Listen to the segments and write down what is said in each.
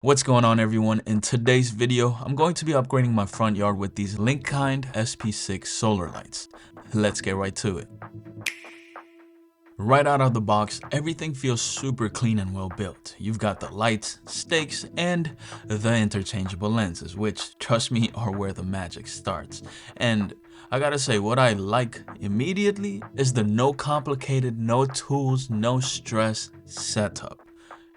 What's going on, everyone? In today's video, I'm going to be upgrading my front yard with these Linkind SP6 solar lights. Let's get right to it. Right out of the box, everything feels super clean and well built. You've got the lights, stakes, and the interchangeable lenses, which, trust me, are where the magic starts. And I gotta say, what I like immediately is the no complicated, no tools, no stress setup.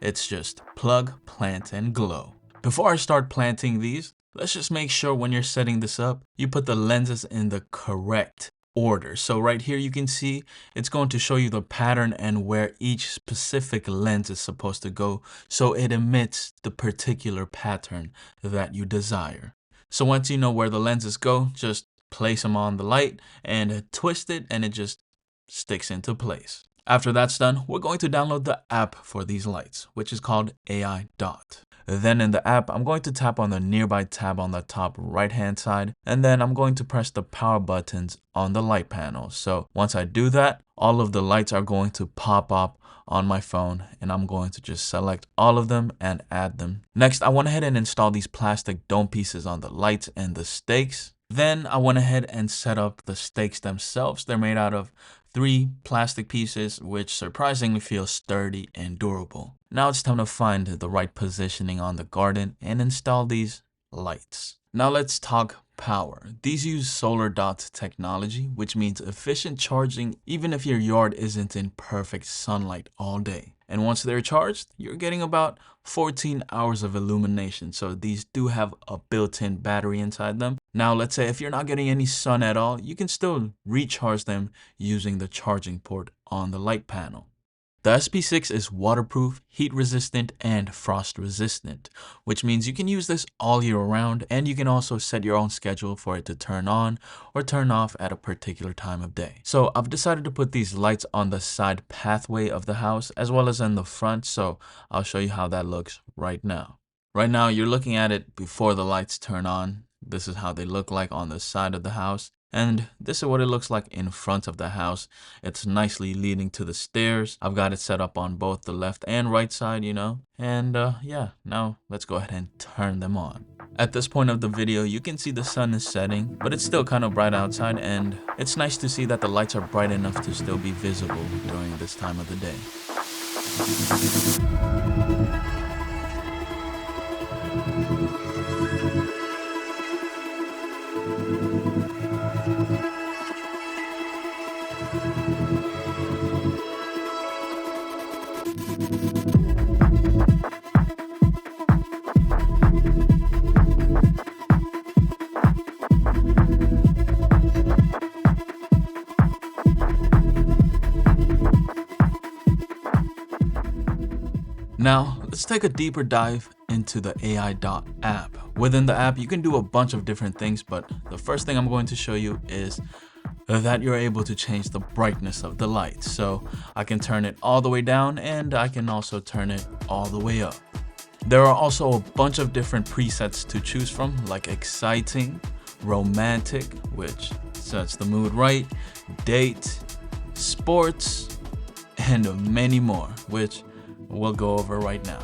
It's just plug, plant, and glow. Before I start planting these, let's just make sure when you're setting this up, you put the lenses in the correct order. So right here you can see it's going to show you the pattern and where each specific lens is supposed to go, so it emits the particular pattern that you desire. So once you know where the lenses go, just place them on the light and twist it and it just sticks into place. After that's done, we're going to download the app for these lights, which is called AI Dot. Then in the app, I'm going to tap on the nearby tab on the top right hand side, and then I'm going to press the power buttons on the light panel. So once I do that, all of the lights are going to pop up on my phone, and I'm going to just select all of them and add them. Next, I went ahead and installed these plastic dome pieces on the lights and the stakes. Then I went ahead and set up the stakes themselves. They're made out of 3 plastic pieces, which surprisingly feel sturdy and durable. Now it's time to find the right positioning on the garden and install these lights. Now let's talk power. These use solar dot technology, which means efficient charging even if your yard isn't in perfect sunlight all day. And once they're charged, you're getting about 14 hours of illumination. So these do have a built-in battery inside them. Now, let's say if you're not getting any sun at all, you can still recharge them using the charging port on the light panel. The SP6 is waterproof, heat resistant, and frost resistant, which means you can use this all year round, and you can also set your own schedule for it to turn on or turn off at a particular time of day. So I've decided to put these lights on the side pathway of the house as well as in the front, so I'll show you how that looks right now. Right now you're looking at it before the lights turn on. This is how they look like on the side of the house. And this is what it looks like in front of the house. It's nicely leading to the stairs. I've got it set up on both the left and right side, And yeah, now let's go ahead and turn them on. At this point of the video, you can see the sun is setting, but it's still kind of bright outside, and it's nice to see that the lights are bright enough to still be visible during this time of the day. Now, let's take a deeper dive into the AI Dot app. Within the app, you can do a bunch of different things, but the first thing I'm going to show you is that you're able to change the brightness of the light. So I can turn it all the way down, and I can also turn it all the way up. There are also a bunch of different presets to choose from, like exciting, romantic, which sets the mood right, date, sports, and many more, which we'll go over right now.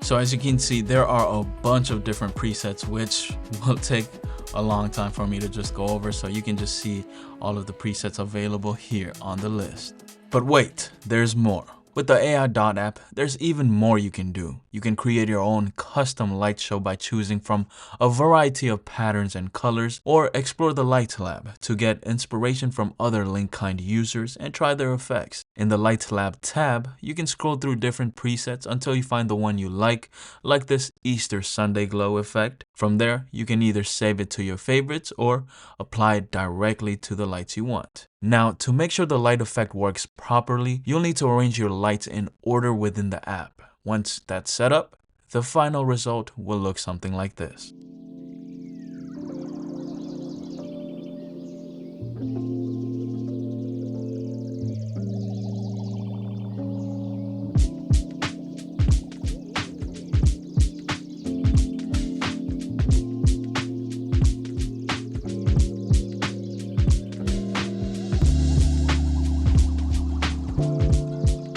So as you can see, there are a bunch of different presets, which will take a long time for me to just go over, so you can just see all of the presets available here on the list. But wait, there's more. With the AI Dot app, there's even more you can do. You can create your own custom light show by choosing from a variety of patterns and colors, or explore the Light Lab to get inspiration from other Linkind users and try their effects. In the Light Lab tab, you can scroll through different presets until you find the one you like this Easter Sunday glow effect. From there, you can either save it to your favorites or apply it directly to the lights you want. Now, to make sure the light effect works properly, you'll need to arrange your lights in order within the app. Once that's set up, the final result will look something like this.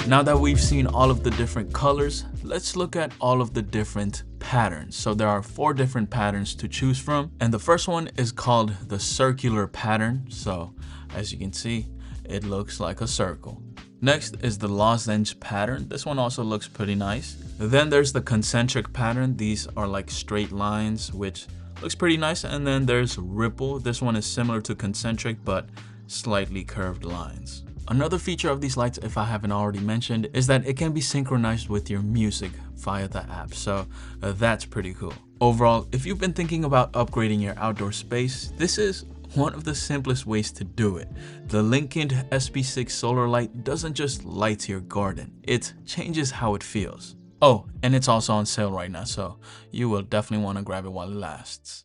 Now that we've seen all of the different colors, let's look at all of the different patterns. So there are 4 different patterns to choose from, and the first one is called the circular pattern. So as you can see, it looks like a circle. Next is the lozenge pattern. This one also looks pretty nice. Then there's the concentric pattern. These are like straight lines, which looks pretty nice. And then there's ripple. This one is similar to concentric, but slightly curved lines. Another feature of these lights, if I haven't already mentioned, is that it can be synchronized with your music via the app. So that's pretty cool. Overall, if you've been thinking about upgrading your outdoor space, this is one of the simplest ways to do it. The Linkind SP6 solar light doesn't just light your garden, it changes how it feels. Oh, and it's also on sale right now, so you will definitely want to grab it while it lasts.